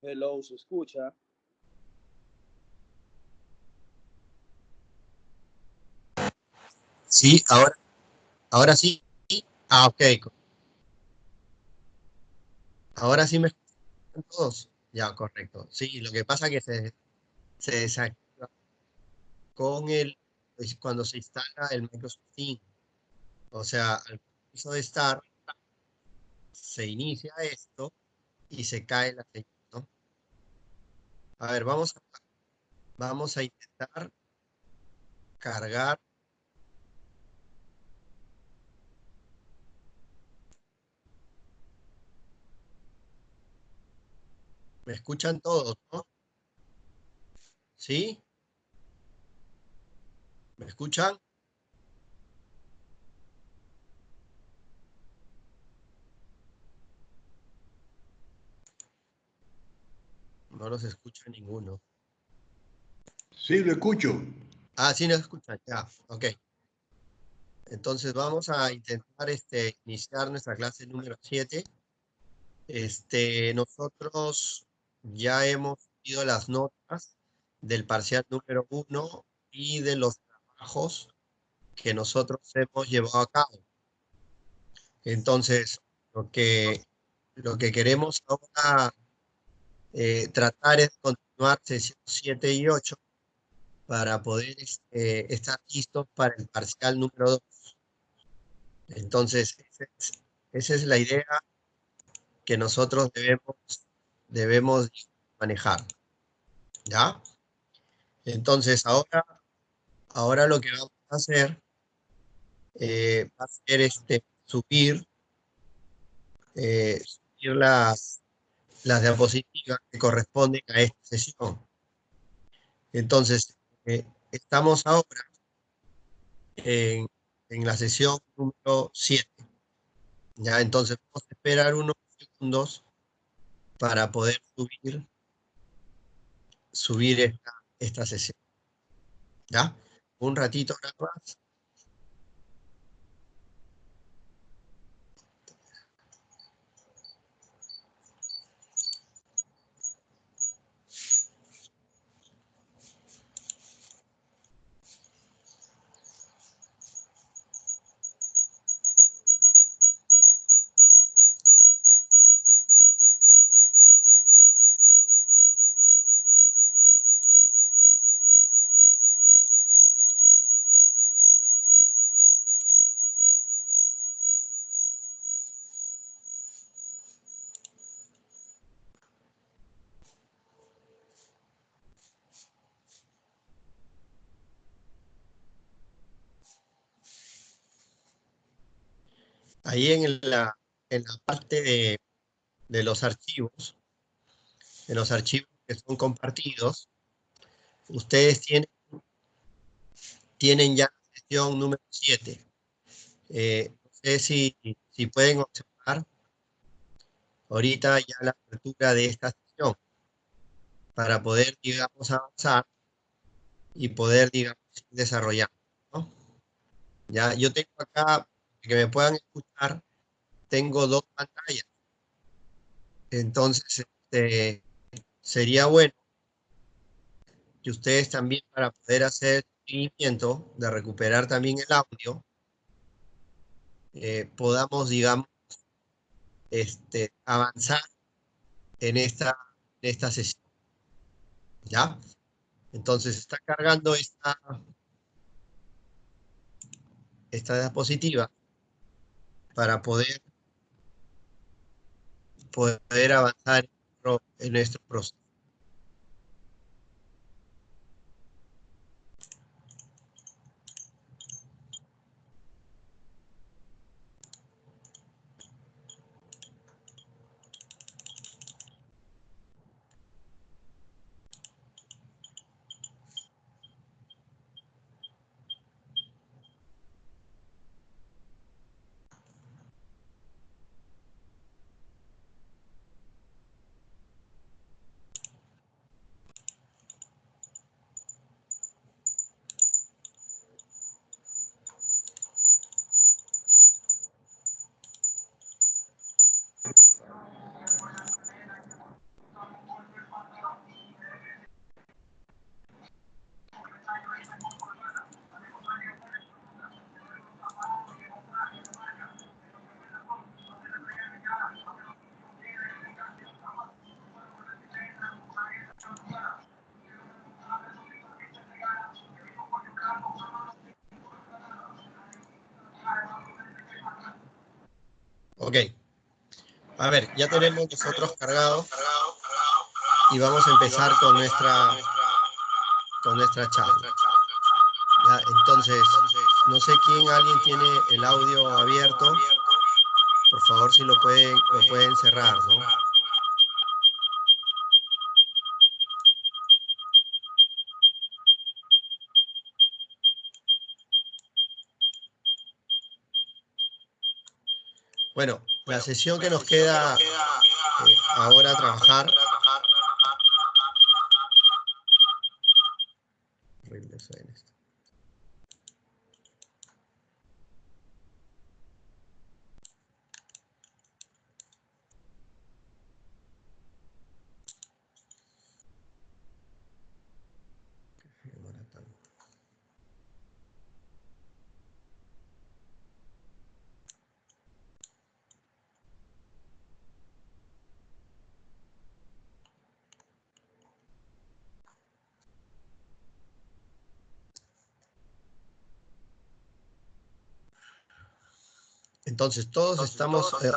Hello, ¿se escucha? Sí, ahora sí. Ah, ok. Ahora sí me escuchan todos. Ya, correcto. Sí, lo que pasa es que se desactiva pues, cuando se instala el Microsoft Teams. O sea, al comienzo de estar, se inicia esto y se cae la señal, ¿no? A ver, vamos a intentar cargar. ¿Me escuchan todos, no? ¿Sí? ¿Me escuchan? No los escucha ninguno. Sí, lo escucho. Ah, sí, nos escuchan. Ya, ok. Entonces vamos a intentar iniciar nuestra clase número 7. Nosotros ya hemos visto las notas del parcial número 1 y de los trabajos que nosotros hemos llevado a cabo. Entonces, lo que, lo que queremos ahora tratar es continuar sesión 7 y 8 para poder estar listos para el parcial número 2. Entonces, esa es la idea que nosotros debemos manejar, ¿ya? Entonces, ahora lo que vamos a hacer va a ser subir las diapositivas que corresponden a esta sesión. Entonces, estamos ahora en, en la sesión número 7, ¿ya? Entonces, vamos a esperar unos segundos para poder subir esta sesión, ¿ya? Un ratito nada más. Ahí en la parte de los archivos, de los archivos que son compartidos, ustedes tienen ya la sesión número 7. No sé si pueden observar ahorita ya la apertura de esta sesión para poder, digamos, avanzar y poder, digamos, ir desarrollando, ¿no? Ya, yo tengo acá, que me puedan escuchar, tengo dos pantallas. Entonces, sería bueno que ustedes también, para poder hacer seguimiento, de recuperar también el audio, podamos, digamos, avanzar en esta sesión, ¿ya? Entonces está cargando esta diapositiva para poder avanzar en nuestro proceso. A ver, ya tenemos nosotros cargado y vamos a empezar con nuestra charla. Ya, entonces, no sé alguien tiene el audio abierto. Por favor, si lo pueden cerrar, ¿no? Bueno, la sesión que nos queda ahora a trabajar. Horrible suena esto. Entonces, todos estamos ¿Qué es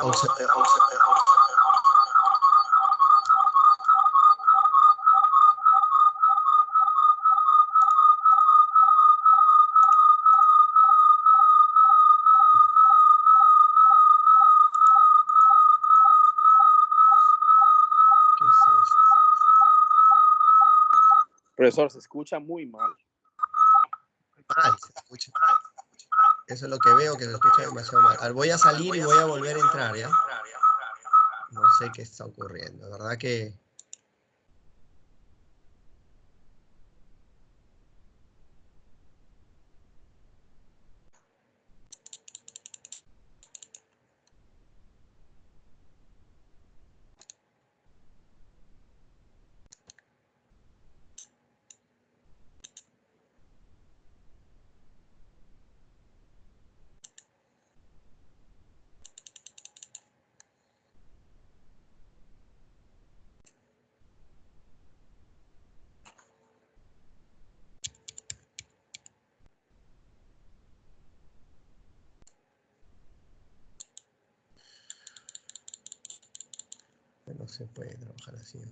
esto? Profesor, se escucha muy mal. Mal, se escucha. Eso es lo que veo, que se escucha demasiado mal. Voy a salir y voy a volver a entrar, ¿ya? No sé qué está ocurriendo. La verdad que... No se puede trabajar así.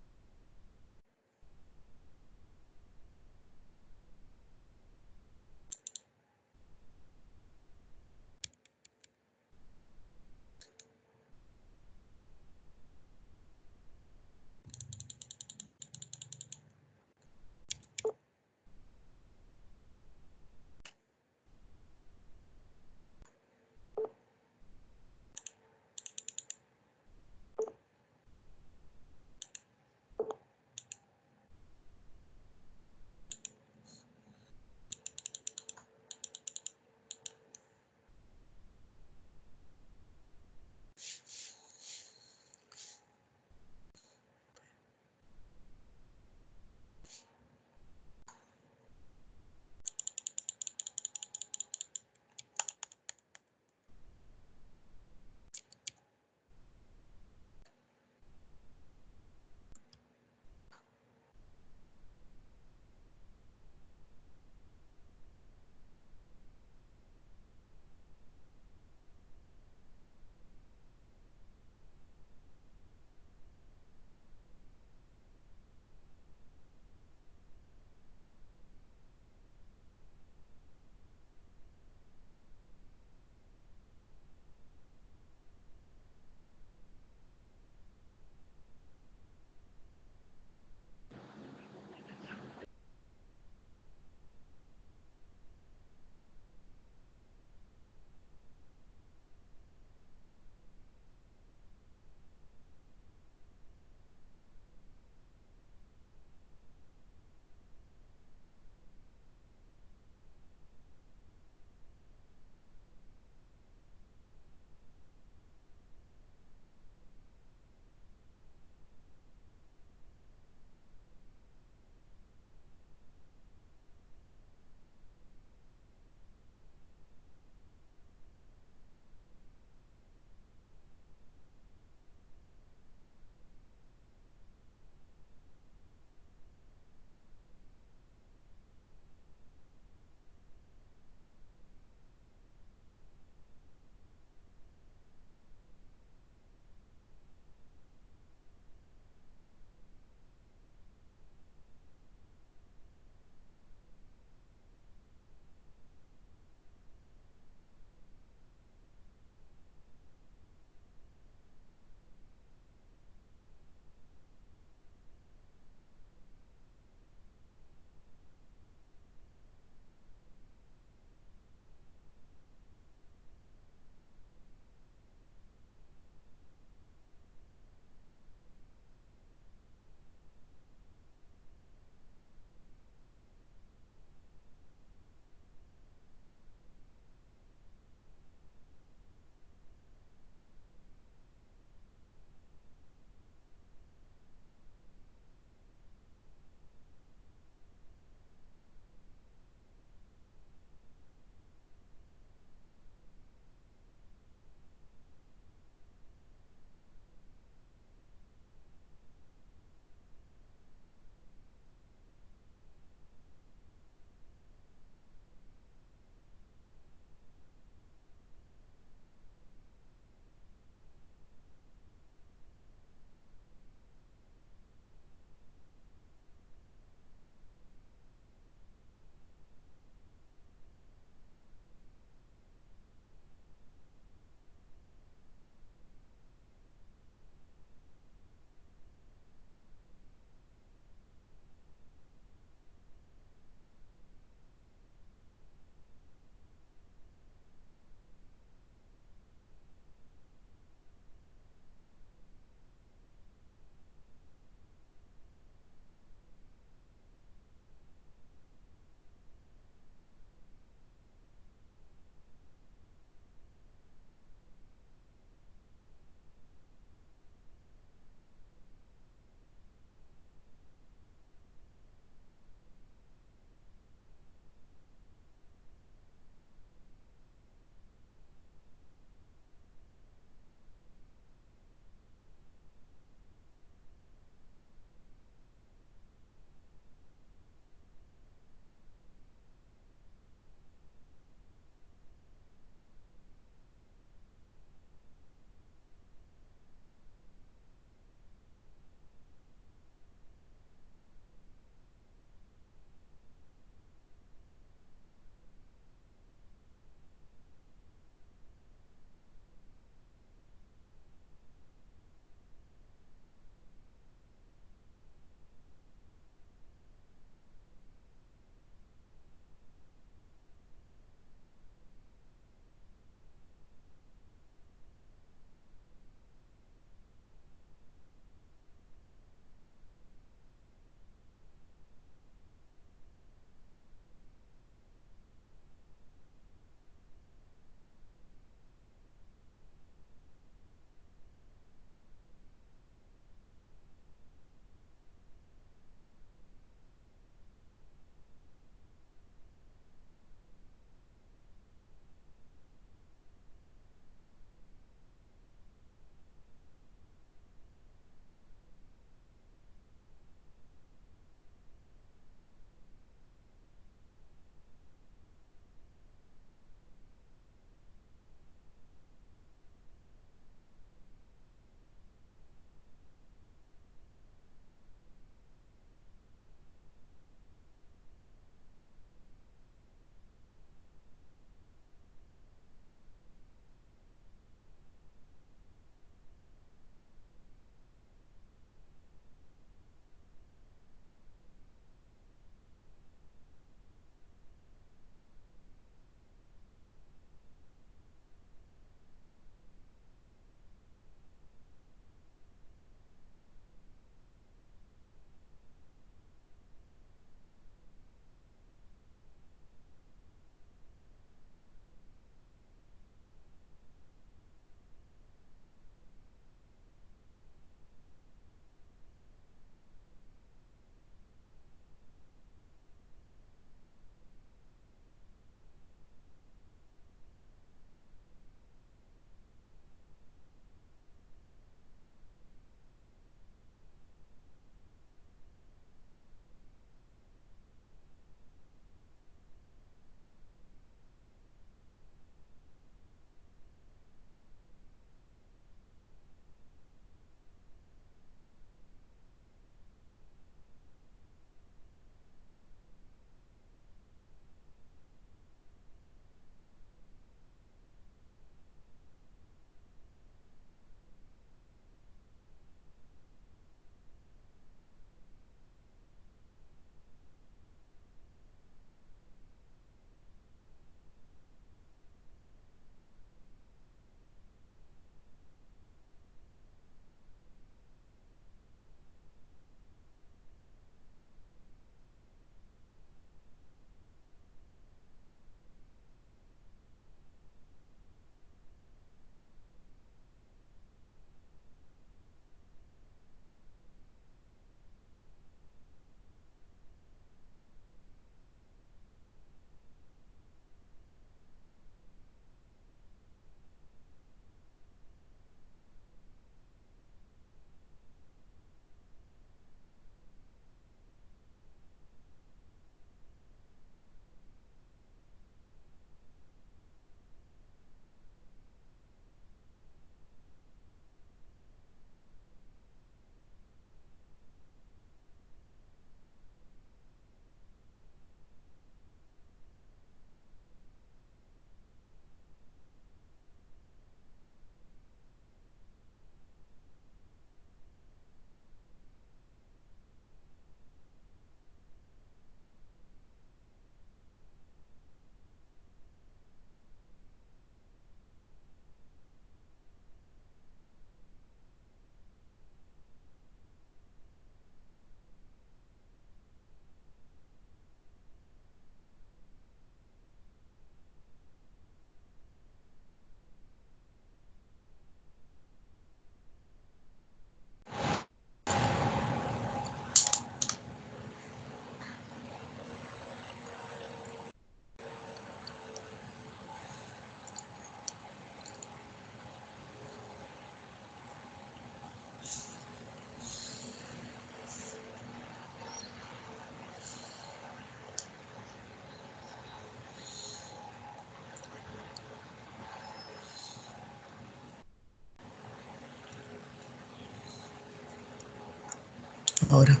Ahora.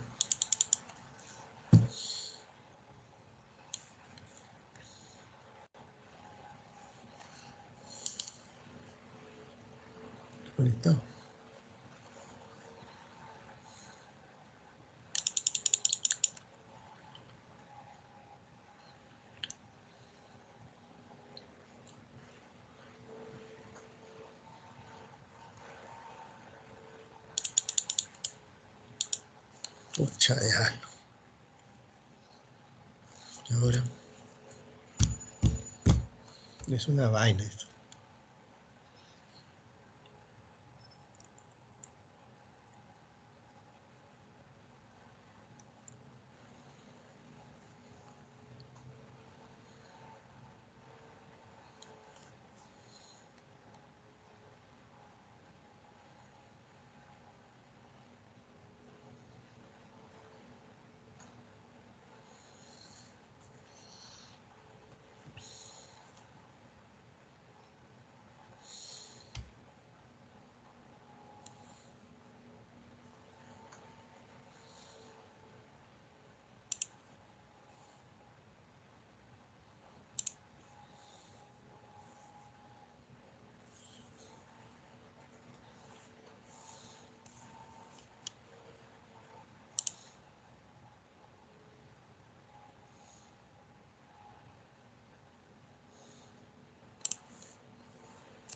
Conectado. Pucha, déjalo. Y ahora. Es una vaina esto.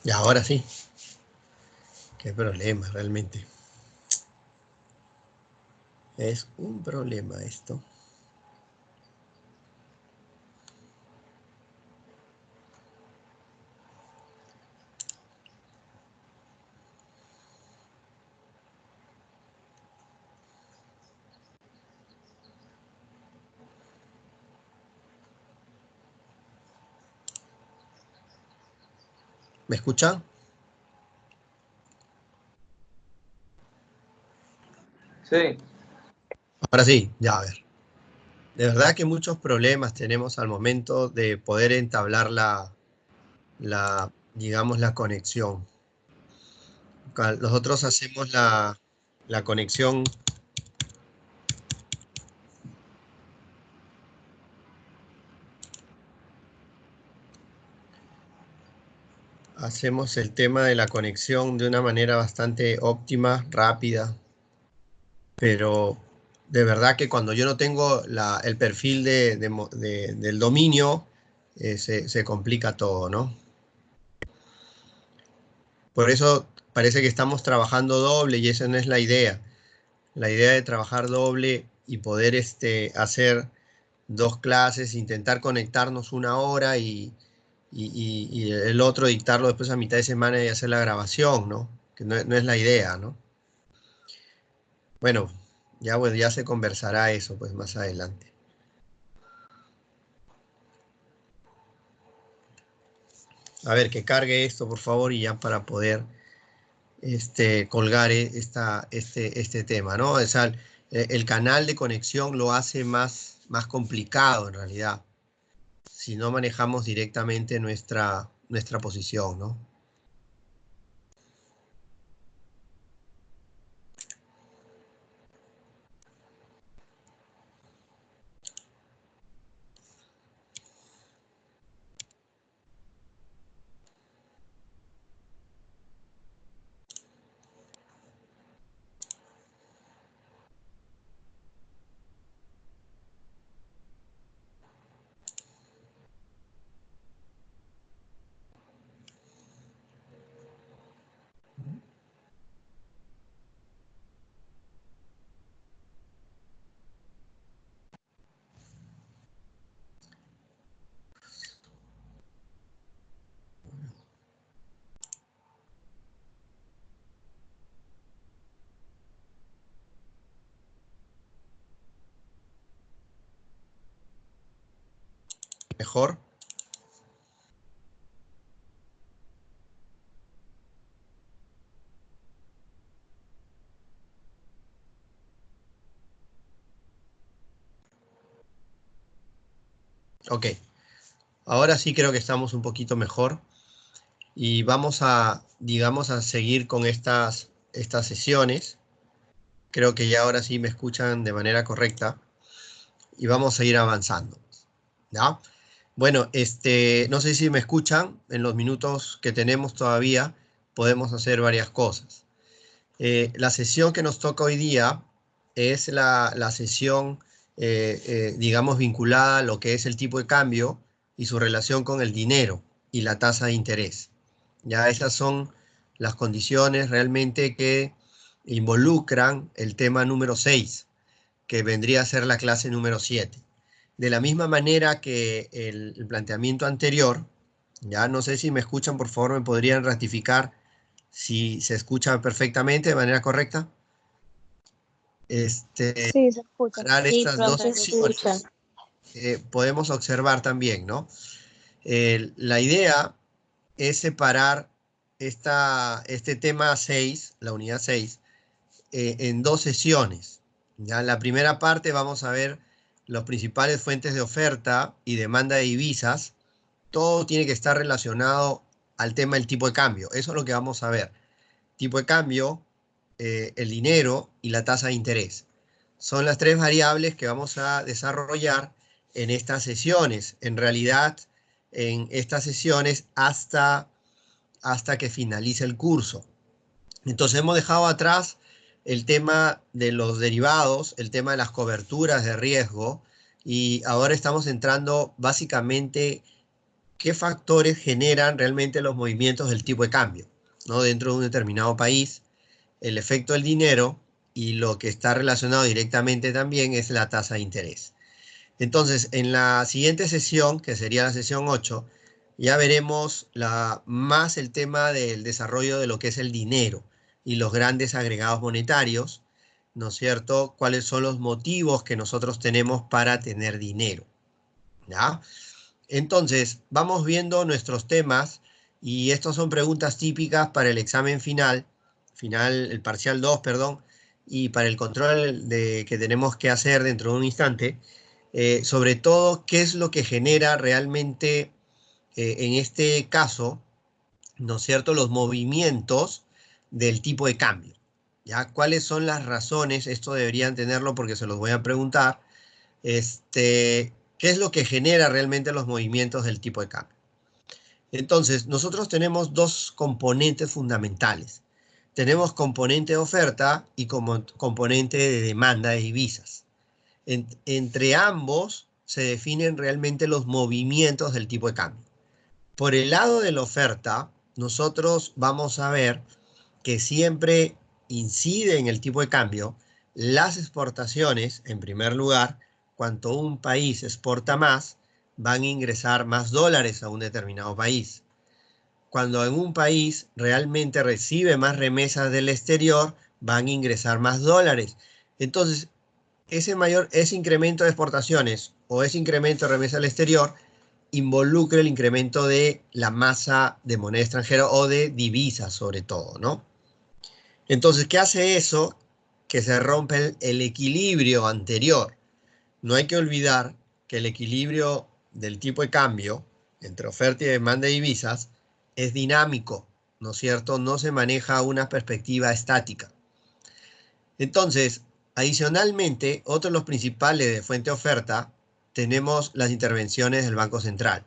Y ahora sí. Qué problema realmente. Es un problema esto. ¿Me escuchan? Sí. Ahora sí, ya a ver. De verdad que muchos problemas tenemos al momento de poder entablar digamos, la conexión. Nosotros hacemos la conexión. Hacemos el tema de la conexión de una manera bastante óptima, rápida, pero de verdad que cuando yo no tengo el perfil del dominio, se complica todo, ¿no? Por eso parece que estamos trabajando doble y esa no es la idea. La idea de trabajar doble y poder hacer 2 clases, intentar conectarnos 1 hora y el otro dictarlo después a mitad de semana y hacer la grabación, ¿no? Que no es la idea, ¿no? Bueno, ya se conversará eso pues más adelante. A ver, que cargue esto, por favor, y ya para poder colgar este tema, ¿no? O sea, el canal de conexión lo hace más complicado en realidad, si no manejamos directamente nuestra posición, ¿no? ¿Mejor? Ok. Ahora sí creo que estamos un poquito mejor. Y vamos a, digamos, a seguir con estas sesiones Creo que ya ahora sí me escuchan de manera correcta. Y vamos a ir avanzando. ¿Ya? Bueno, no sé si me escuchan. En los minutos que tenemos todavía podemos hacer varias cosas. La sesión que nos toca hoy día es la sesión, digamos, vinculada a lo que es el tipo de cambio y su relación con el dinero y la tasa de interés. Ya esas son las condiciones realmente que involucran el tema número 6, que vendría a ser la clase número 7. De la misma manera que el planteamiento anterior, ya no sé si me escuchan, por favor, me podrían ratificar si se escucha perfectamente, de manera correcta. Sí, se escucha. Para Sí, estas dos profe, se escucha. secciones, podemos observar también, ¿no? La idea es separar este tema 6, la unidad 6, en dos sesiones. Ya en la primera parte vamos a ver las principales fuentes de oferta y demanda de divisas. Todo tiene que estar relacionado al tema del tipo de cambio. Eso es lo que vamos a ver. Tipo de cambio, el dinero y la tasa de interés. Son las tres variables que vamos a desarrollar en estas sesiones. En realidad, en estas sesiones hasta que finalice el curso. Entonces hemos dejado atrás el tema de los derivados, el tema de las coberturas de riesgo, y ahora estamos entrando básicamente qué factores generan realmente los movimientos del tipo de cambio, ¿no? Dentro de un determinado país, el efecto del dinero y lo que está relacionado directamente también es la tasa de interés. Entonces, en la siguiente sesión, que sería la sesión 8, ya veremos más el tema del desarrollo de lo que es el dinero y los grandes agregados monetarios, ¿no es cierto? ¿Cuáles son los motivos que nosotros tenemos para tener dinero? ¿Ya? Entonces, vamos viendo nuestros temas y estos son preguntas típicas para el examen final, el parcial 2, perdón, y para el control que tenemos que hacer dentro de un instante. Sobre todo, qué es lo que genera realmente, en este caso, ¿no es cierto?, los movimientos del tipo de cambio. ¿Ya? ¿Cuáles son las razones? Esto deberían tenerlo porque se los voy a preguntar. ¿Qué es lo que genera realmente los movimientos del tipo de cambio? Entonces, nosotros tenemos dos componentes fundamentales. Tenemos componente de oferta y como componente de demanda de divisas. Entre ambos se definen realmente los movimientos del tipo de cambio. Por el lado de la oferta, nosotros vamos a ver que siempre incide en el tipo de cambio las exportaciones, en primer lugar. Cuanto un país exporta más, van a ingresar más dólares a un determinado país. Cuando en un país realmente recibe más remesas del exterior, van a ingresar más dólares. Entonces, ese incremento de exportaciones o ese incremento de remesa al exterior involucra el incremento de la masa de moneda extranjera o de divisas sobre todo, ¿no? Entonces, ¿qué hace eso? Que se rompe el equilibrio anterior. No hay que olvidar que el equilibrio del tipo de cambio entre oferta y demanda de divisas es dinámico, ¿no es cierto? No se maneja una perspectiva estática. Entonces, adicionalmente, otro de los principales de fuente de oferta, tenemos las intervenciones del Banco Central.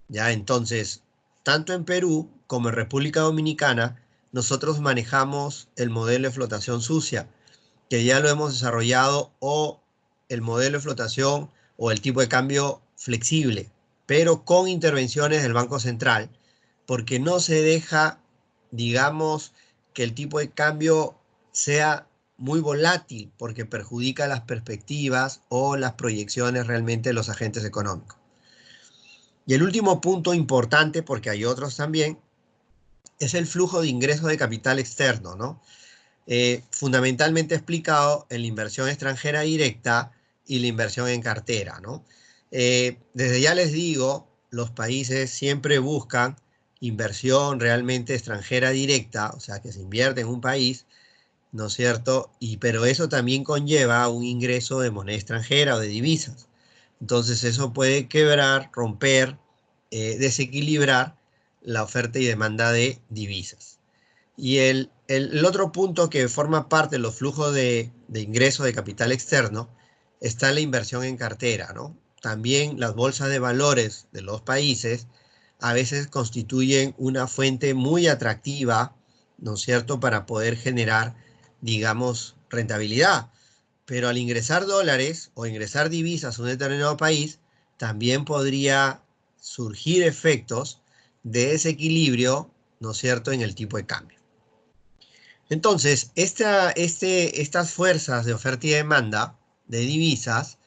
¿Ya? Entonces, tanto en Perú como en República Dominicana, nosotros manejamos el modelo de flotación sucia, que ya lo hemos desarrollado, o el modelo de flotación o el tipo de cambio flexible, pero con intervenciones del Banco Central, porque no se deja, digamos, que el tipo de cambio sea muy volátil, porque perjudica las perspectivas o las proyecciones realmente de los agentes económicos. Y el último punto importante, porque hay otros también, es el flujo de ingresos de capital externo, ¿no? Fundamentalmente explicado en la inversión extranjera directa y la inversión en cartera, ¿no? Desde ya les digo, los países siempre buscan inversión realmente extranjera directa, o sea, que se invierte en un país, ¿no es cierto? Pero eso también conlleva un ingreso de moneda extranjera o de divisas. Entonces eso puede quebrar, romper, desequilibrar la oferta y demanda de divisas. Y el el otro punto que forma parte de los flujos de ingreso de capital externo está la inversión en cartera, ¿no? También las bolsas de valores de los países a veces constituyen una fuente muy atractiva, ¿no es cierto?, para poder generar, digamos, rentabilidad. Pero al ingresar dólares o ingresar divisas a un determinado país, también podría surgir efectos de desequilibrio, ¿no es cierto?, en el tipo de cambio. Entonces, estas fuerzas de oferta y demanda de divisas,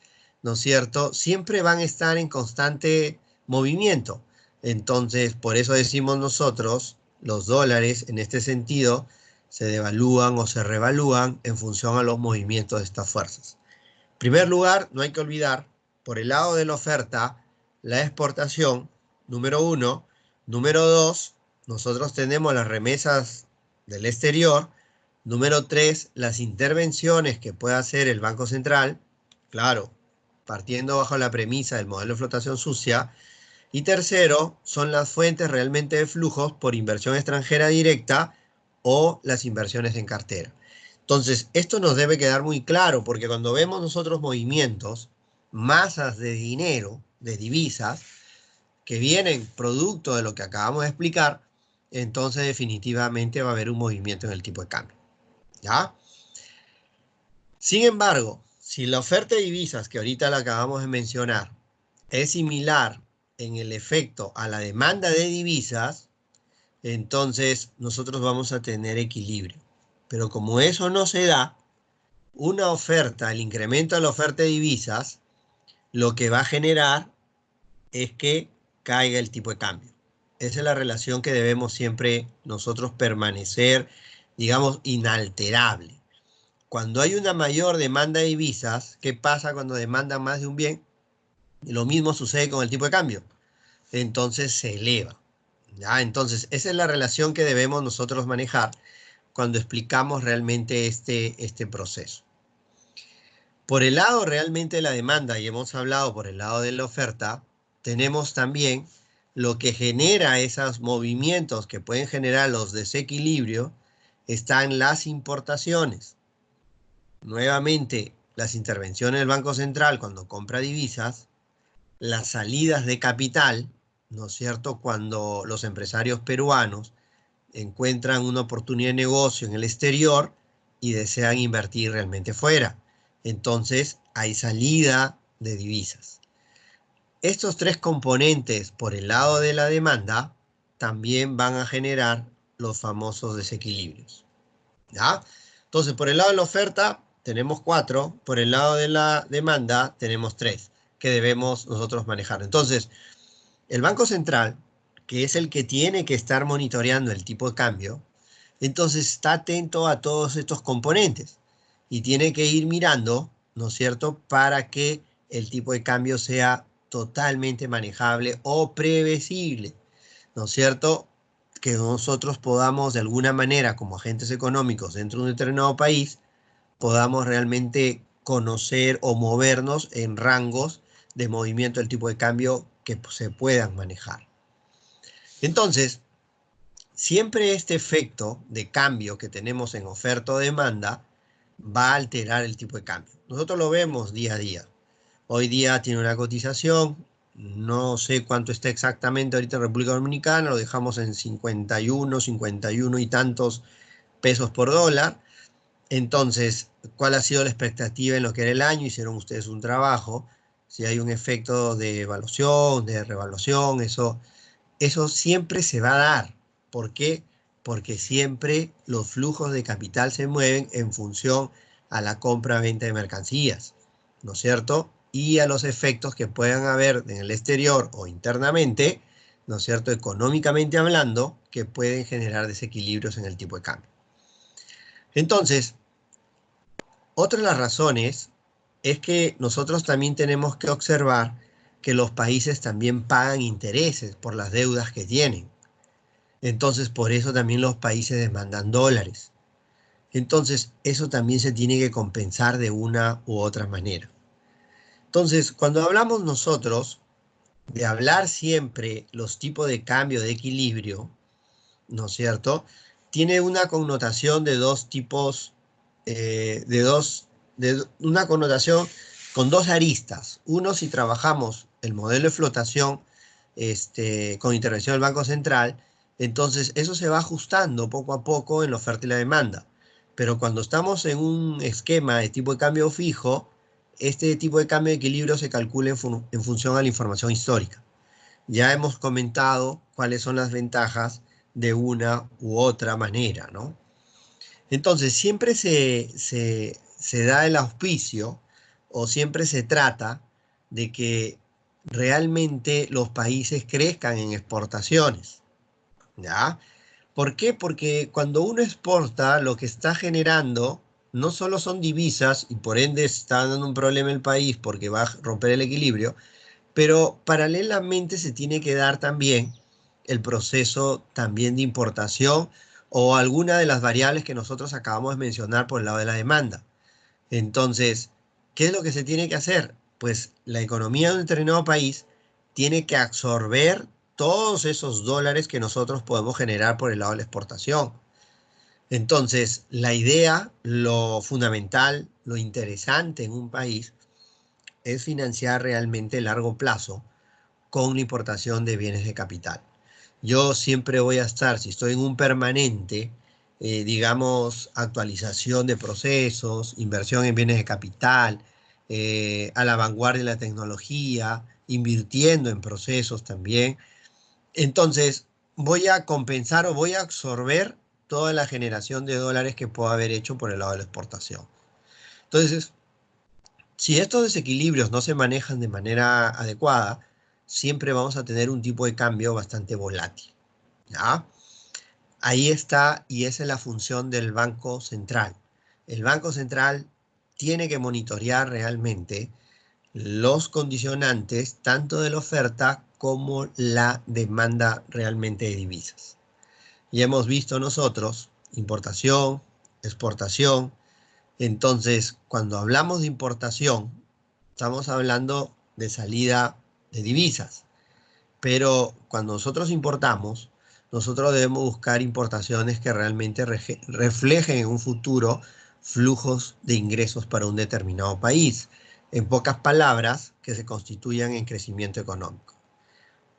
¿no es cierto?, siempre van a estar en constante movimiento. Entonces, por eso decimos nosotros, los dólares en este sentido se devalúan o se revalúan en función a los movimientos de estas fuerzas. En primer lugar, no hay que olvidar, por el lado de la oferta, la exportación, número 1. Número 2, nosotros tenemos las remesas del exterior. Número 3, las intervenciones que puede hacer el Banco Central, claro, partiendo bajo la premisa del modelo de flotación sucia. Y tercero, son las fuentes realmente de flujos por inversión extranjera directa o las inversiones en cartera. Entonces, esto nos debe quedar muy claro, porque cuando vemos nosotros movimientos, masas de dinero, de divisas, que vienen producto de lo que acabamos de explicar, entonces definitivamente va a haber un movimiento en el tipo de cambio, ¿ya? Sin embargo, si la oferta de divisas que ahorita la acabamos de mencionar es similar en el efecto a la demanda de divisas, entonces nosotros vamos a tener equilibrio. Pero como eso no se da, una oferta, el incremento de la oferta de divisas, lo que va a generar es que caiga el tipo de cambio. Esa es la relación que debemos siempre nosotros permanecer, digamos, inalterable. Cuando hay una mayor demanda de divisas, ¿qué pasa cuando demandan más de un bien? Y lo mismo sucede con el tipo de cambio. Entonces se eleva, ¿ya? Entonces, esa es la relación que debemos nosotros manejar cuando explicamos realmente este proceso. Por el lado realmente de la demanda, y hemos hablado por el lado de la oferta, tenemos también lo que genera esos movimientos que pueden generar los desequilibrios, están las importaciones. Nuevamente, las intervenciones del Banco Central cuando compra divisas, las salidas de capital, ¿no es cierto?, cuando los empresarios peruanos encuentran una oportunidad de negocio en el exterior y desean invertir realmente fuera. Entonces, hay salida de divisas. Estos tres componentes por el lado de la demanda también van a generar los famosos desequilibrios, ¿ya? Entonces, por el lado de la oferta tenemos 4, por el lado de la demanda tenemos 3 que debemos nosotros manejar. Entonces, el Banco Central, que es el que tiene que estar monitoreando el tipo de cambio, entonces está atento a todos estos componentes y tiene que ir mirando, ¿no es cierto?, para que el tipo de cambio sea totalmente manejable o previsible, ¿no es cierto?, que nosotros podamos de alguna manera, como agentes económicos dentro de un determinado país, podamos realmente conocer o movernos en rangos de movimiento del tipo de cambio que se puedan manejar. Entonces, siempre este efecto de cambio que tenemos en oferta o demanda va a alterar el tipo de cambio. Nosotros lo vemos día a día. Hoy día tiene una cotización, no sé cuánto está exactamente ahorita en República Dominicana, lo dejamos en 51 y tantos pesos por dólar. Entonces, ¿cuál ha sido la expectativa en lo que era el año? Hicieron ustedes un trabajo. Si hay un efecto de evaluación, de revaluación, eso siempre se va a dar. ¿Por qué? Porque siempre los flujos de capital se mueven en función a la compra-venta de mercancías, ¿no es cierto? Y a los efectos que puedan haber en el exterior o internamente, ¿no es cierto?, económicamente hablando, que pueden generar desequilibrios en el tipo de cambio. Entonces, otra de las razones es que nosotros también tenemos que observar que los países también pagan intereses por las deudas que tienen. Entonces, por eso también los países demandan dólares. Entonces, eso también se tiene que compensar de una u otra manera. Entonces, cuando hablamos nosotros de hablar siempre los tipos de cambio de equilibrio, ¿no es cierto?, tiene una connotación de dos tipos, una connotación con dos aristas. Uno, si trabajamos el modelo de flotación con intervención del Banco Central, entonces eso se va ajustando poco a poco en la oferta y la demanda. Pero cuando estamos en un esquema de tipo de cambio fijo, este tipo de cambio de equilibrio se calcula en función a la información histórica. Ya hemos comentado cuáles son las ventajas de una u otra manera, ¿no? Entonces, siempre se da el auspicio o siempre se trata de que realmente los países crezcan en exportaciones, ¿ya? ¿Por qué? Porque cuando uno exporta, lo que está generando no solo son divisas y por ende está dando un problema el país porque va a romper el equilibrio, pero paralelamente se tiene que dar también el proceso también de importación o alguna de las variables que nosotros acabamos de mencionar por el lado de la demanda. Entonces, ¿qué es lo que se tiene que hacer? Pues la economía de un determinado país tiene que absorber todos esos dólares que nosotros podemos generar por el lado de la exportación. Entonces, la idea, lo fundamental, lo interesante en un país es financiar realmente a largo plazo con la importación de bienes de capital. Yo siempre voy a estar, si estoy en un permanente, digamos, actualización de procesos, inversión en bienes de capital, a la vanguardia de la tecnología, invirtiendo en procesos también. Entonces, voy a compensar o voy a absorber toda la generación de dólares que puedo haber hecho por el lado de la exportación. Entonces, si estos desequilibrios no se manejan de manera adecuada, siempre vamos a tener un tipo de cambio bastante volátil, ¿ya? Ahí está, y esa es la función del Banco Central. El Banco Central tiene que monitorear realmente los condicionantes, tanto de la oferta como la demanda realmente de divisas. Y hemos visto nosotros importación, exportación. Entonces, cuando hablamos de importación, estamos hablando de salida de divisas. Pero cuando nosotros importamos, nosotros debemos buscar importaciones que realmente reflejen en un futuro flujos de ingresos para un determinado país. En pocas palabras, que se constituyan en crecimiento económico.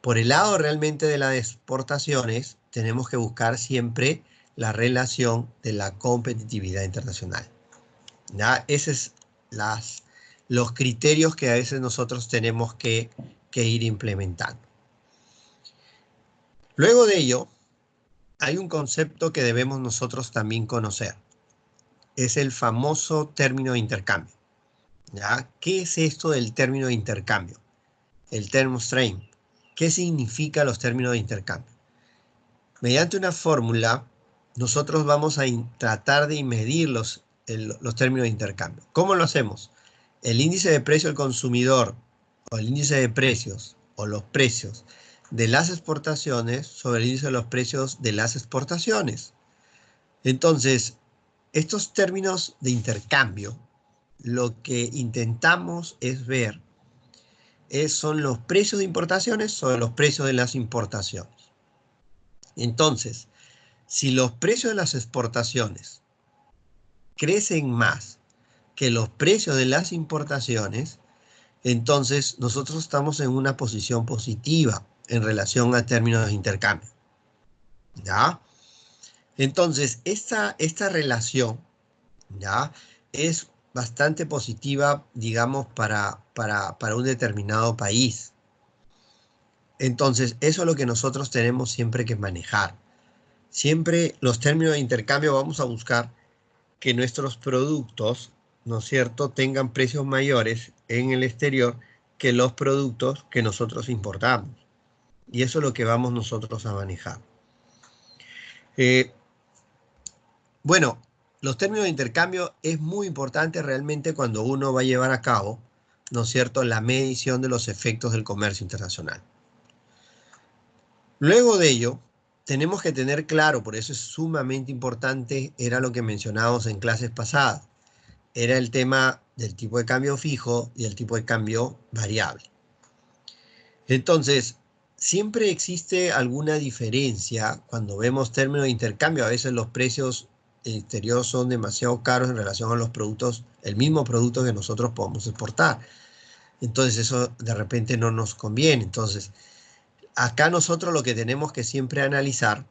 Por el lado realmente de las exportaciones, tenemos que buscar siempre la relación de la competitividad internacional. ¿Ya? Esos son los criterios que a veces nosotros tenemos que ir implementando. Luego de ello, hay un concepto que debemos nosotros también conocer. Es el famoso término de intercambio. ¿Ya? ¿Qué es esto del término de intercambio? El term stream. ¿Qué significa los términos de intercambio? Mediante una fórmula, nosotros vamos a tratar de medir los términos de intercambio. ¿Cómo lo hacemos? El índice de precio del consumidor o el índice de precios o los precios de las exportaciones sobre el índice de los precios de las exportaciones. Entonces, estos términos de intercambio, lo que intentamos es ver son los precios de importaciones sobre los precios de las importaciones. Entonces, si los precios de las exportaciones crecen más que los precios de las importaciones, entonces nosotros estamos en una posición positiva en relación a términos de intercambio. ¿Ya? Entonces, esta relación, ¿ya?, es bastante positiva, digamos, para un determinado país. Entonces, eso es lo que nosotros tenemos siempre que manejar. Siempre los términos de intercambio vamos a buscar que nuestros productos, ¿no es cierto?, tengan precios mayores en el exterior que los productos que nosotros importamos. Y eso es lo que vamos nosotros a manejar. Bueno, los términos de intercambio es muy importante realmente cuando uno va a llevar a cabo, ¿no es cierto?, la medición de los efectos del comercio internacional. Luego de ello, tenemos que tener claro, por eso es sumamente importante, era lo que mencionábamos en clases pasadas, era el tema del tipo de cambio fijo y el tipo de cambio variable. Entonces, siempre existe alguna diferencia cuando vemos términos de intercambio. A veces los precios exteriores son demasiado caros en relación a los productos, el mismo producto que nosotros podemos exportar. Entonces eso de repente no nos conviene. Entonces, acá nosotros lo que tenemos que siempre analizar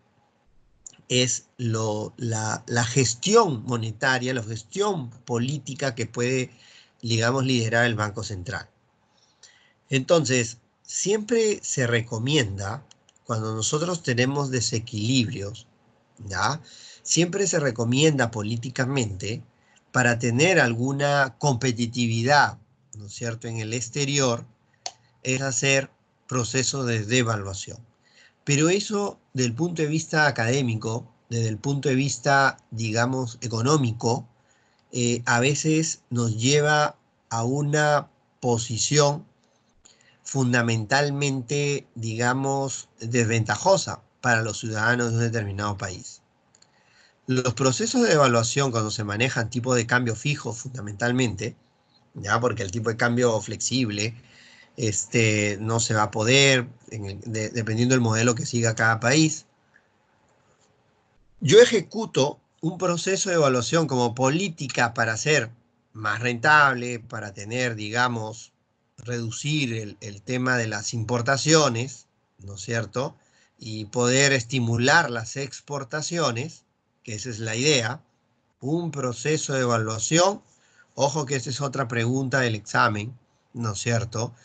es la gestión monetaria, la gestión política que puede, digamos, liderar el Banco Central. Entonces, siempre se recomienda, cuando nosotros tenemos desequilibrios, ¿ya? Siempre se recomienda políticamente, para tener alguna competitividad, ¿no es cierto?, en el exterior, es hacer procesos de devaluación. Pero eso, desde el punto de vista académico, desde el punto de vista, digamos, económico, a veces nos lleva a una posición fundamentalmente, digamos, desventajosa para los ciudadanos de un determinado país. Los procesos de evaluación, cuando se manejan tipo de cambio fijo fundamentalmente, ya, porque el tipo de cambio flexible no se va a poder, dependiendo del modelo que siga cada país. Yo ejecuto un proceso de evaluación como política para ser más rentable, para tener, digamos, reducir el tema de las importaciones, ¿no es cierto?, y poder estimular las exportaciones, que esa es la idea. Un proceso de evaluación, ojo que esa es otra pregunta del examen, ¿no es cierto?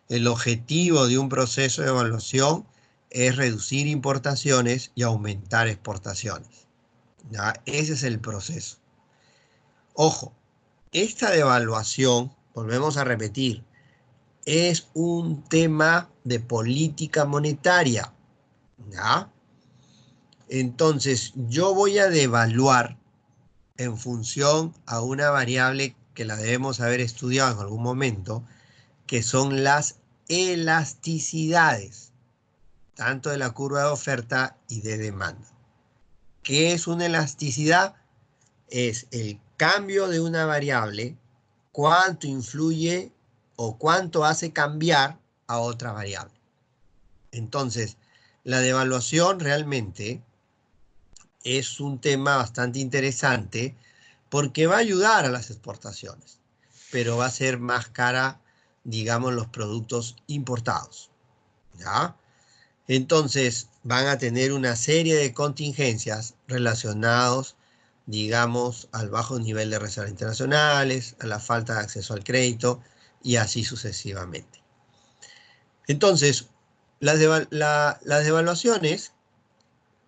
El objetivo de un proceso de evaluación es reducir importaciones y aumentar exportaciones, ¿ya? Ese es el proceso. Ojo, esta devaluación, volvemos a repetir, es un tema de política monetaria, ¿ya? Entonces, yo voy a devaluar en función a una variable que la debemos haber estudiado en algún momento, que son las elasticidades, tanto de la curva de oferta y de demanda. ¿Qué es una elasticidad? Es el cambio de una variable, cuánto influye o cuánto hace cambiar a otra variable. Entonces, la devaluación realmente es un tema bastante interesante porque va a ayudar a las exportaciones, pero va a ser más cara, digamos, los productos importados, ¿ya? Entonces, van a tener una serie de contingencias relacionados, digamos, al bajo nivel de reservas internacionales, a la falta de acceso al crédito y así sucesivamente. Entonces, las devaluaciones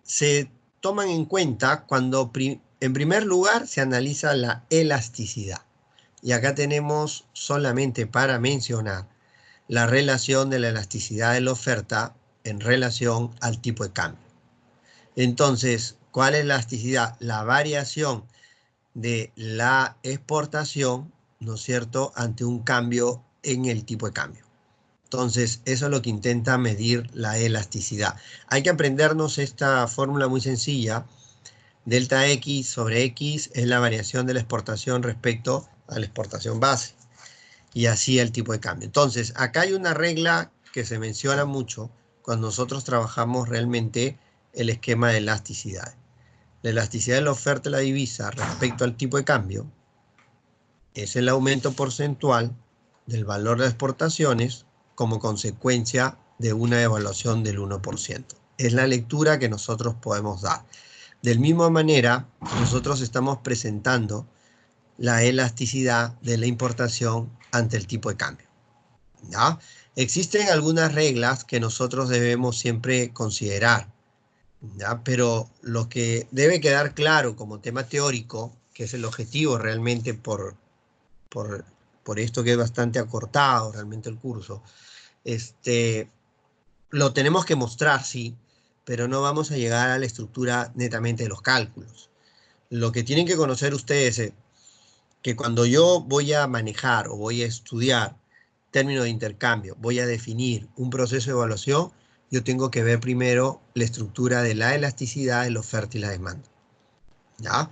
se toman en cuenta cuando, en primer lugar, se analiza la elasticidad. Y acá tenemos solamente para mencionar la relación de la elasticidad de la oferta en relación al tipo de cambio. Entonces, ¿cuál es la elasticidad? La variación de la exportación, ¿no es cierto?, ante un cambio en el tipo de cambio. Entonces, eso es lo que intenta medir la elasticidad. Hay que aprendernos esta fórmula muy sencilla. Delta X sobre X es la variación de la exportación respecto a la exportación base. Y así el tipo de cambio. Entonces, acá hay una regla que se menciona mucho cuando nosotros trabajamos realmente el esquema de elasticidad. La elasticidad de la oferta de la divisa respecto al tipo de cambio es el aumento porcentual del valor de exportaciones como consecuencia de una devaluación del 1%. Es la lectura que nosotros podemos dar. De la misma manera, nosotros estamos presentando la elasticidad de la importación ante el tipo de cambio, ¿ya? Existen algunas reglas que nosotros debemos siempre considerar, ¿ya? Pero lo que debe quedar claro como tema teórico, que es el objetivo realmente por esto que es bastante acortado realmente el curso, lo tenemos que mostrar, sí, pero no vamos a llegar a la estructura netamente de los cálculos. Lo que tienen que conocer ustedes es que cuando yo voy a manejar o voy a estudiar términos de intercambio, voy a definir un proceso de evaluación, yo tengo que ver primero la estructura de la elasticidad, de la oferta y la demanda, ¿ya?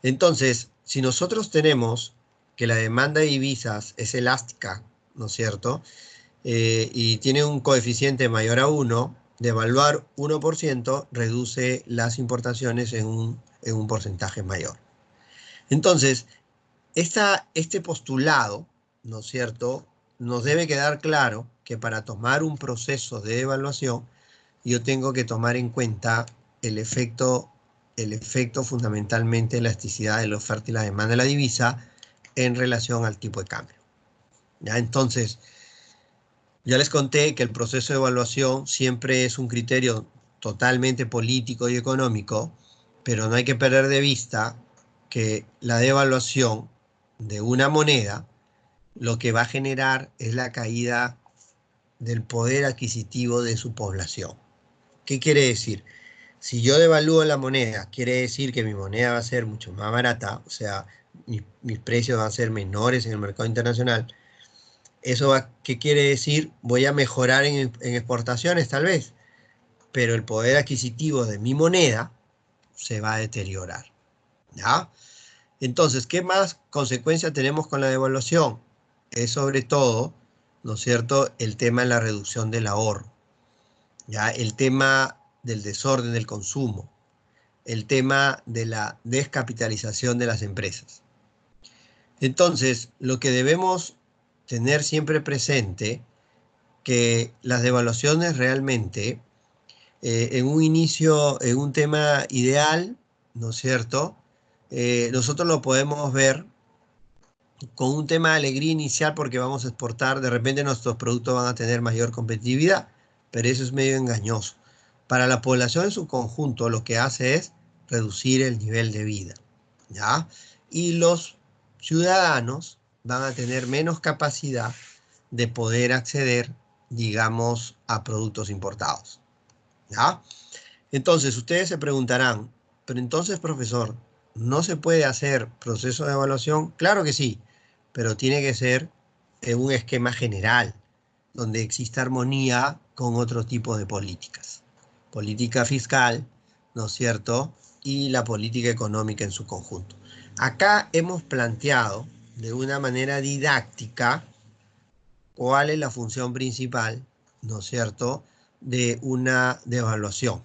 Entonces, si nosotros tenemos que la demanda de divisas es elástica, ¿no es cierto?, y tiene un coeficiente mayor a 1, devaluar 1% reduce las importaciones en un porcentaje mayor. Entonces, este postulado, ¿no es cierto?, nos debe quedar claro que para tomar un proceso de devaluación, yo tengo que tomar en cuenta el efecto fundamentalmente de elasticidad de la oferta y la demanda de la divisa en relación al tipo de cambio. ¿Ya? Entonces, ya les conté que el proceso de evaluación siempre es un criterio totalmente político y económico, pero no hay que perder de vista que la devaluación de una moneda lo que va a generar es la caída del poder adquisitivo de su población. ¿Qué quiere decir? Si yo devalúo la moneda, quiere decir que mi moneda va a ser mucho más barata, o sea, mis precios van a ser menores en el mercado internacional. ¿Qué quiere decir? Voy a mejorar en exportaciones tal vez, pero el poder adquisitivo de mi moneda se va a deteriorar. ¿Ya? Entonces, ¿qué más consecuencias tenemos con la devaluación? Es sobre todo, ¿no es cierto?, el tema de la reducción del ahorro, ¿ya? El tema del desorden del consumo, el tema de la descapitalización de las empresas. Entonces, lo que debemos tener siempre presente, que las devaluaciones realmente, en un inicio, en un tema ideal, ¿no es cierto?, nosotros lo podemos ver con un tema de alegría inicial porque vamos a exportar, de repente nuestros productos van a tener mayor competitividad, pero eso es medio engañoso. Para la población en su conjunto lo que hace es reducir el nivel de vida, ¿ya? Y los ciudadanos van a tener menos capacidad de poder acceder, digamos, a productos importados, ¿ya? Entonces, ustedes se preguntarán, pero entonces, profesor, ¿no se puede hacer proceso de evaluación? Claro que sí, pero tiene que ser en un esquema general, donde exista armonía con otro tipo de políticas. Política fiscal, ¿no es cierto?, y la política económica en su conjunto. Acá hemos planteado de una manera didáctica cuál es la función principal, ¿no es cierto?, de una devaluación.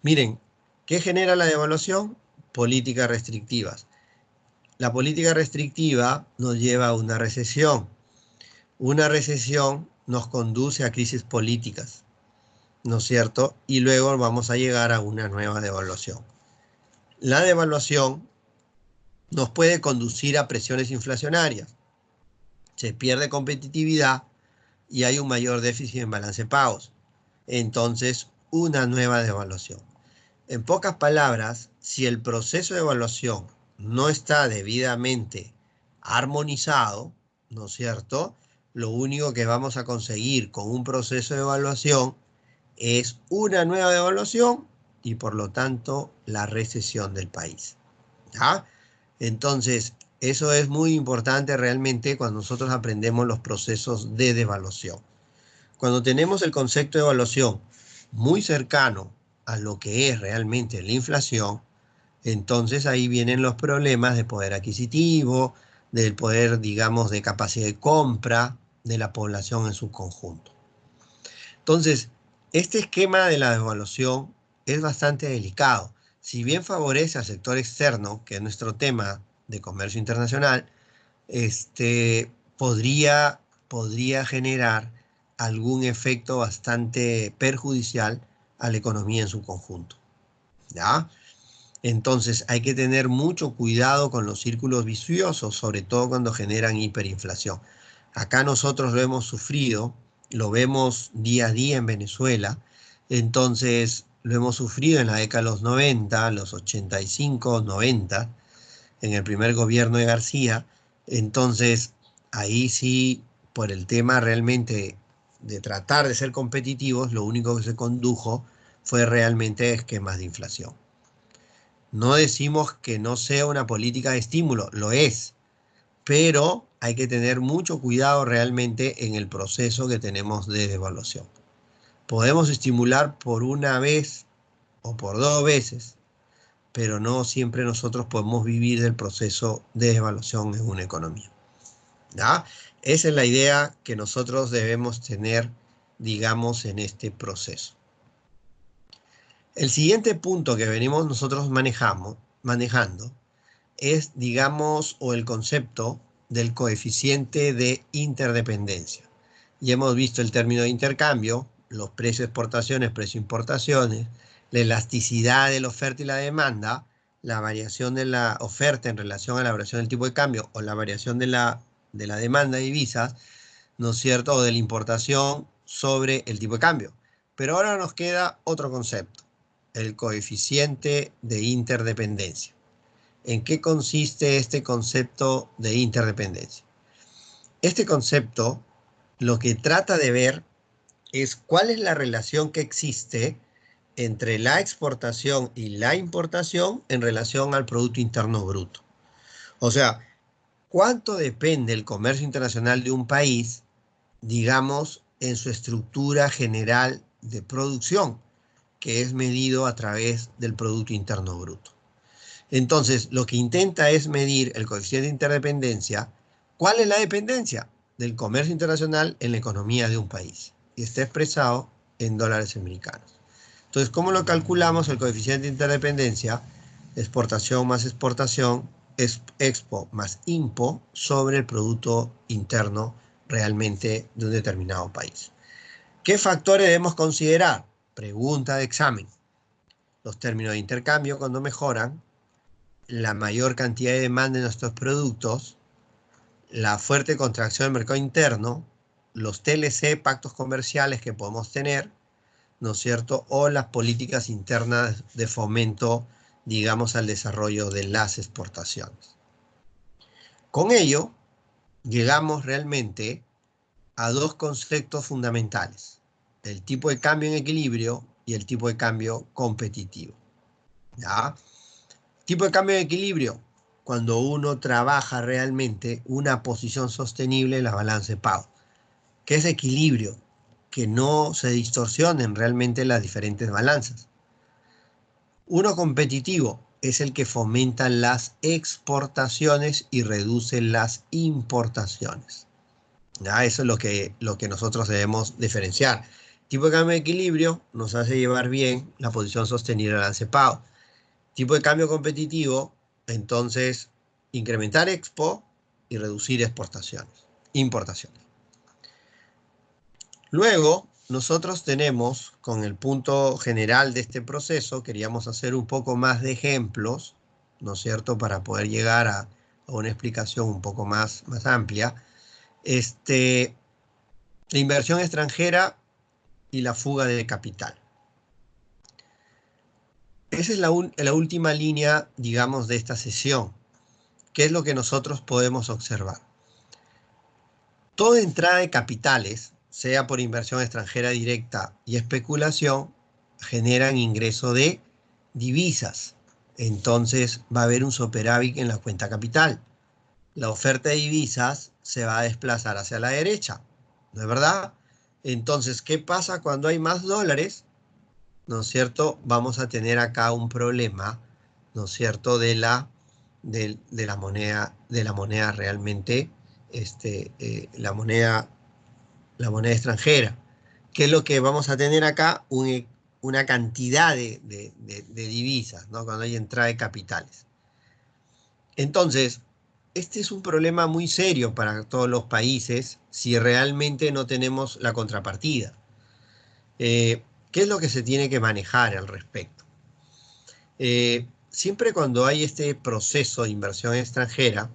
Miren, ¿qué genera la devaluación? Políticas restrictivas. La política restrictiva nos lleva a una recesión. Una recesión nos conduce a crisis políticas, ¿no es cierto? Y luego vamos a llegar a una nueva devaluación. La devaluación nos puede conducir a presiones inflacionarias. Se pierde competitividad y hay un mayor déficit en balance de pagos. Entonces, una nueva devaluación. En pocas palabras, si el proceso de evaluación no está debidamente armonizado, ¿no es cierto?, lo único que vamos a conseguir con un proceso de evaluación es una nueva devaluación y por lo tanto la recesión del país, ¿ya? Entonces, eso es muy importante realmente cuando nosotros aprendemos los procesos de devaluación. Cuando tenemos el concepto de evaluación muy cercano a lo que es realmente la inflación, entonces ahí vienen los problemas de poder adquisitivo, del poder, digamos, de capacidad de compra de la población en su conjunto. Entonces, este esquema de la devaluación es bastante delicado. Si bien favorece al sector externo, que es nuestro tema de comercio internacional, podría generar algún efecto bastante perjudicial a la economía en su conjunto, ¿ya? Entonces hay que tener mucho cuidado con los círculos viciosos, sobre todo cuando generan hiperinflación. Acá nosotros lo hemos sufrido, lo vemos día a día en Venezuela, entonces lo hemos sufrido en la década de los 90, los 85, 90, en el primer gobierno de García. Entonces ahí sí, por el tema realmente de tratar de ser competitivos, lo único que se condujo fue realmente esquemas de inflación. No decimos que no sea una política de estímulo, lo es, pero hay que tener mucho cuidado realmente en el proceso que tenemos de devaluación. Podemos estimular por una vez o por 2 veces, pero no siempre nosotros podemos vivir del proceso de devaluación en una economía. ¿Ya? Esa es la idea que nosotros debemos tener, digamos, en este proceso. El siguiente punto que venimos nosotros manejando es, digamos, o el concepto del coeficiente de interdependencia. Ya hemos visto el término de intercambio, los precios exportaciones, precio importaciones, la elasticidad de la oferta y la demanda, la variación de la oferta en relación a la variación del tipo de cambio o la variación de la demanda de divisas, ¿no es cierto?, o de la importación sobre el tipo de cambio. Pero ahora nos queda otro concepto, el coeficiente de interdependencia. ¿En qué consiste este concepto de interdependencia? Este concepto lo que trata de ver es cuál es la relación que existe entre la exportación y la importación en relación al Producto Interno Bruto. O sea, ¿cuánto depende el comercio internacional de un país, digamos, en su estructura general de producción, que es medido a través del Producto Interno Bruto? Entonces, lo que intenta es medir el coeficiente de interdependencia. ¿Cuál es la dependencia del comercio internacional en la economía de un país? Y está expresado en dólares americanos. Entonces, ¿cómo lo calculamos el coeficiente de interdependencia? Exportación más exportación, expo más impo sobre el Producto Interno realmente de un determinado país. ¿Qué factores debemos considerar? Pregunta de examen. Los términos de intercambio cuando mejoran, la mayor cantidad de demanda de nuestros productos, la fuerte contracción del mercado interno, los TLC, pactos comerciales que podemos tener, ¿no es cierto?, o las políticas internas de fomento, digamos, al desarrollo de las exportaciones. Con ello, llegamos realmente a dos conceptos fundamentales: el tipo de cambio en equilibrio y el tipo de cambio competitivo. ¿Ya? Tipo de cambio en equilibrio, cuando uno trabaja realmente una posición sostenible en la balanza de pago. ¿Qué es equilibrio? Que no se distorsionen realmente las diferentes balanzas. Uno competitivo es el que fomenta las exportaciones y reduce las importaciones. ¿Ya? Eso es lo que nosotros debemos diferenciar. Tipo de cambio de equilibrio nos hace llevar bien la posición sostenible de balance de pago. Tipo de cambio competitivo, entonces, incrementar expo y reducir importaciones. Luego, nosotros tenemos, con el punto general de este proceso, queríamos hacer un poco más de ejemplos, ¿no es cierto?, para poder llegar a una explicación un poco más amplia. La inversión extranjera y la fuga de capital. Esa es la última línea, digamos, de esta sesión. ¿Qué es lo que nosotros podemos observar? Toda entrada de capitales, sea por inversión extranjera directa y especulación, generan ingreso de divisas. Entonces va a haber un superávit en la cuenta capital. La oferta de divisas se va a desplazar hacia la derecha, ¿no es verdad? Entonces, ¿qué pasa cuando hay más dólares? ¿No es cierto? Vamos a tener acá un problema, ¿no es cierto?, de la moneda realmente, la moneda extranjera. ¿Qué es lo que vamos a tener acá? Una cantidad de divisas, ¿no?, cuando hay entrada de capitales. Entonces, este es un problema muy serio para todos los países si realmente no tenemos la contrapartida. ¿Qué es lo que se tiene que manejar al respecto? Siempre cuando hay este proceso de inversión extranjera,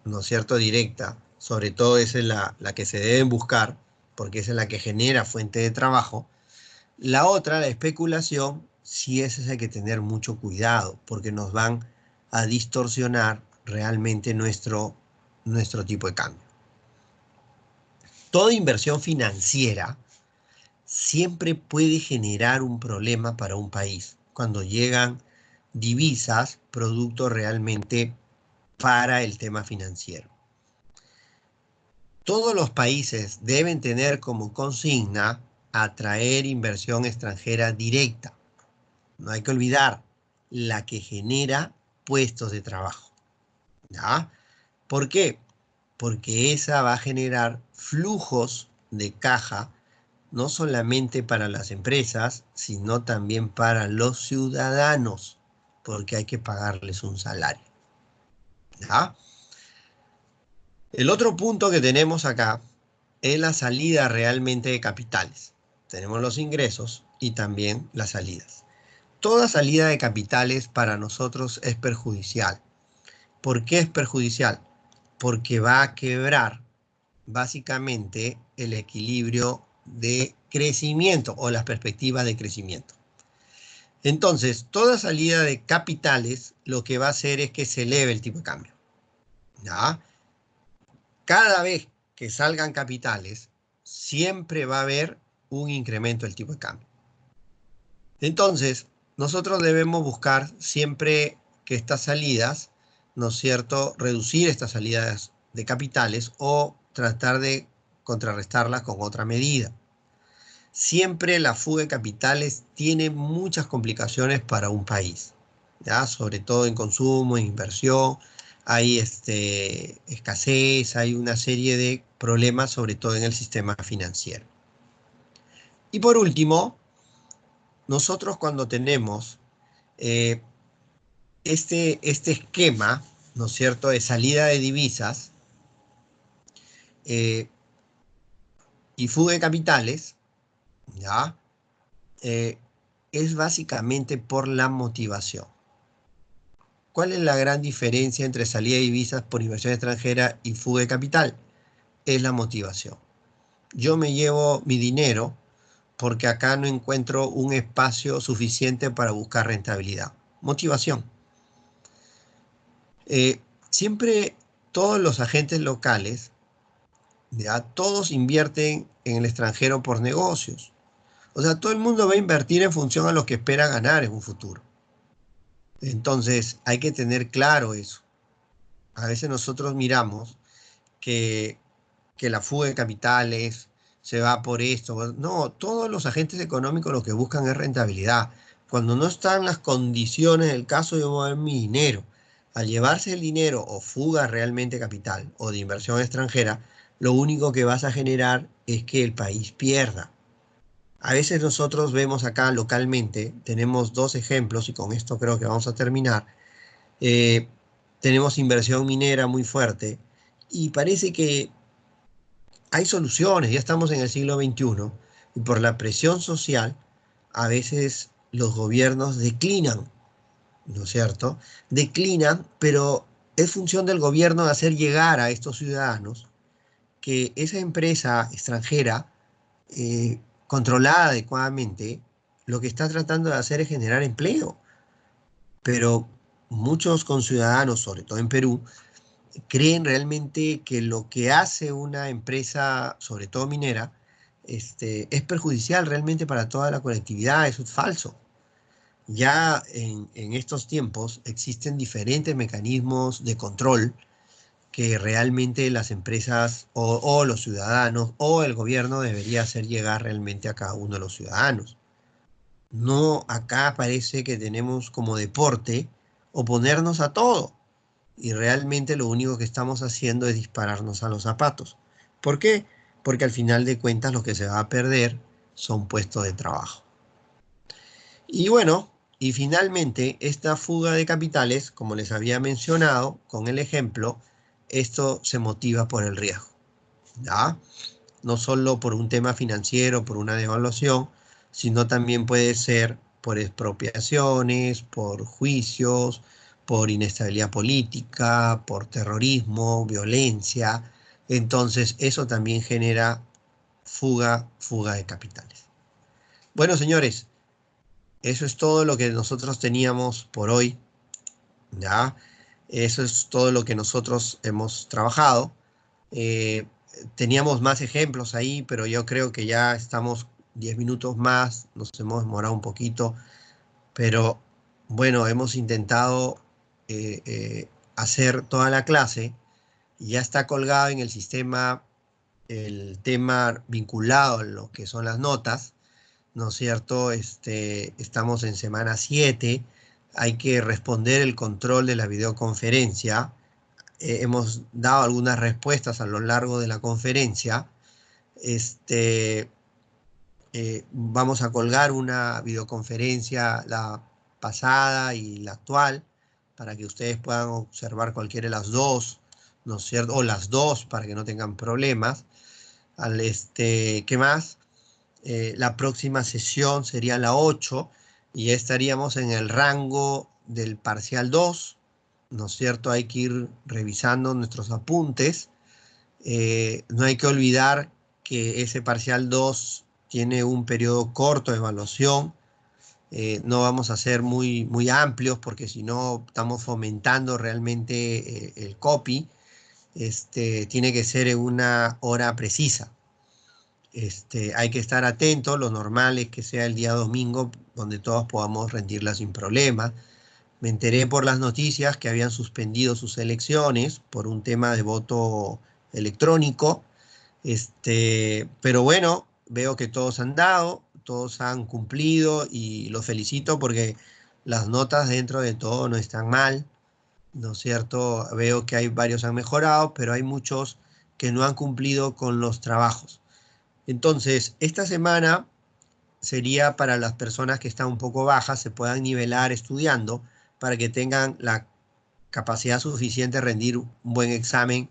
¿no es cierto?, directa, sobre todo esa es la que se deben buscar, porque esa es la que genera fuente de trabajo. La otra, la especulación, sí esa hay que tener mucho cuidado, porque nos van a distorsionar realmente nuestro tipo de cambio. Toda inversión financiera siempre puede generar un problema para un país cuando llegan divisas, productos realmente para el tema financiero. Todos los países deben tener como consigna atraer inversión extranjera directa. No hay que olvidar, la que genera puestos de trabajo. ¿Ya? ¿Por qué? porque esa va a generar flujos de caja, no solamente para las empresas, sino también para los ciudadanos, porque hay que pagarles un salario. ¿Ya? El otro punto que tenemos acá es la salida realmente de capitales. Tenemos los ingresos y también las salidas. Toda salida de capitales para nosotros es perjudicial. ¿Por qué es perjudicial? Porque va a quebrar básicamente el equilibrio de crecimiento o las perspectivas de crecimiento. Entonces, toda salida de capitales lo que va a hacer es que se eleve el tipo de cambio. ¿Ya? Cada vez que salgan capitales, siempre va a haber un incremento del tipo de cambio. Entonces, nosotros debemos buscar siempre que estas salidas, ¿no es cierto?, reducir estas salidas de capitales o tratar de contrarrestarlas con otra medida. Siempre la fuga de capitales tiene muchas complicaciones para un país, ¿ya? Sobre todo en consumo, en inversión, hay escasez, hay una serie de problemas, sobre todo en el sistema financiero. Y por último, nosotros cuando tenemos este esquema, ¿no es cierto?, de salida de divisas y fuga de capitales, ¿ya? Es básicamente por la motivación. ¿Cuál es la gran diferencia entre salida de divisas por inversión extranjera y fuga de capital? Es la motivación. Yo me llevo mi dinero porque acá no encuentro un espacio suficiente para buscar rentabilidad. Motivación. Siempre todos los agentes locales, ¿ya?, todos invierten en el extranjero por negocios. O sea, todo el mundo va a invertir en función a lo que espera ganar en un futuro. Entonces, hay que tener claro eso. A veces nosotros miramos que la fuga de capitales se va por esto. No, todos los agentes económicos lo que buscan es rentabilidad. Cuando no están las condiciones del caso de mover mi dinero, al llevarse el dinero o fuga realmente capital o de inversión extranjera, lo único que vas a generar es que el país pierda. A veces nosotros vemos acá localmente, tenemos dos ejemplos y con esto creo que vamos a terminar. Tenemos inversión minera muy fuerte y parece que hay soluciones, ya estamos en el siglo XXI y por la presión social a veces los gobiernos declinan, ¿no es cierto? Declinan, pero es función del gobierno de hacer llegar a estos ciudadanos que esa empresa extranjera controlada adecuadamente, lo que está tratando de hacer es generar empleo. Pero muchos conciudadanos, sobre todo en Perú, creen realmente que lo que hace una empresa, sobre todo minera, es perjudicial realmente para toda la colectividad. Eso es falso. Ya en estos tiempos existen diferentes mecanismos de control que realmente las empresas o los ciudadanos o el gobierno debería hacer llegar realmente a cada uno de los ciudadanos. No, acá parece que tenemos como deporte oponernos a todo y realmente lo único que estamos haciendo es dispararnos a los zapatos. ¿Por qué? Porque al final de cuentas lo que se va a perder son puestos de trabajo. Y bueno, y finalmente esta fuga de capitales, como les había mencionado con el ejemplo, esto se motiva por el riesgo, ¿ya? No solo por un tema financiero, por una devaluación, sino también puede ser por expropiaciones, por juicios, por inestabilidad política, por terrorismo, violencia. Entonces, eso también genera fuga de capitales. Bueno, señores, eso es todo lo que nosotros teníamos por hoy, ¿ya? Eso es todo lo que nosotros hemos trabajado. Teníamos más ejemplos ahí, pero yo creo que ya estamos 10 minutos más, nos hemos demorado un poquito, pero bueno, hemos intentado hacer toda la clase y ya está colgado en el sistema el tema vinculado a lo que son las notas, ¿no es cierto? Estamos en semana 7, hay que responder el control de la videoconferencia. hemos dado algunas respuestas a lo largo de la conferencia. Vamos a colgar una videoconferencia, la pasada y la actual, para que ustedes puedan observar cualquiera de las dos, ¿no es cierto? O las dos, para que no tengan problemas. ¿Qué más? La próxima sesión sería la 8, y ya estaríamos en el rango del parcial 2, ¿no es cierto? Hay que ir revisando nuestros apuntes. No hay que olvidar que ese parcial 2 tiene un periodo corto de evaluación. No vamos a ser muy amplios, porque si no estamos fomentando realmente el copy. Tiene que ser en una hora precisa. Hay que estar atentos. Lo normal es que sea el día domingo, donde todos podamos rendirla sin problema. Me enteré por las noticias que habían suspendido sus elecciones por un tema de voto electrónico. Pero bueno, veo que todos han dado, todos han cumplido, y los felicito porque las notas dentro de todo no están mal, ¿no es cierto? Veo que hay varios han mejorado, pero hay muchos que no han cumplido con los trabajos. Entonces, esta semana sería para las personas que están un poco bajas, se puedan nivelar estudiando para que tengan la capacidad suficiente de rendir un buen examen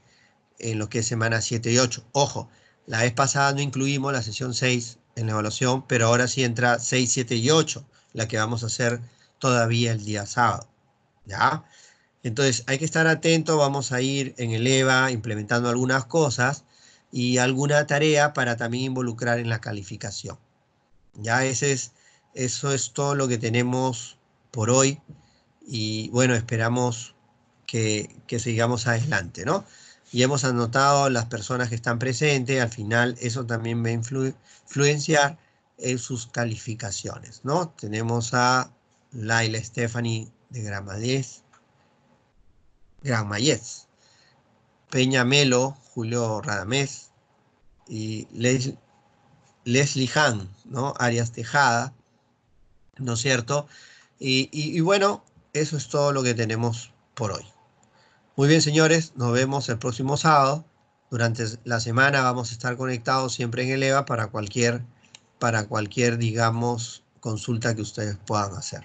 en lo que es semana 7 y 8. Ojo, la vez pasada no incluimos la sesión 6 en la evaluación, pero ahora sí entra 6, 7 y 8, la que vamos a hacer todavía el día sábado, ¿ya? Entonces hay que estar atento, vamos a ir en el EVA implementando algunas cosas y alguna tarea para también involucrar en la calificación. Ya eso es todo lo que tenemos por hoy, y bueno, esperamos que sigamos adelante, ¿no? Y hemos anotado las personas que están presentes. Al final eso también va a influenciar en sus calificaciones, ¿no? Tenemos a Laila Stephanie de Granollers, Peña Melo, Julio Radamés y Leslie Han, ¿no? Arias Tejada, ¿no es cierto? Y bueno, eso es todo lo que tenemos por hoy. Muy bien, señores, nos vemos el próximo sábado. Durante la semana vamos a estar conectados siempre en el EVA para cualquier, digamos, consulta que ustedes puedan hacer.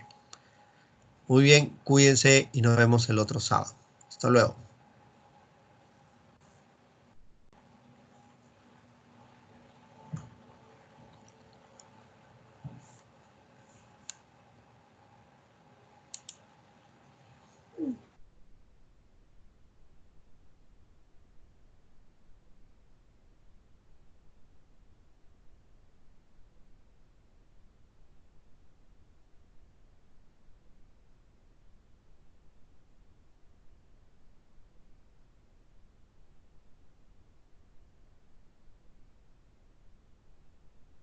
Muy bien, cuídense y nos vemos el otro sábado. Hasta luego.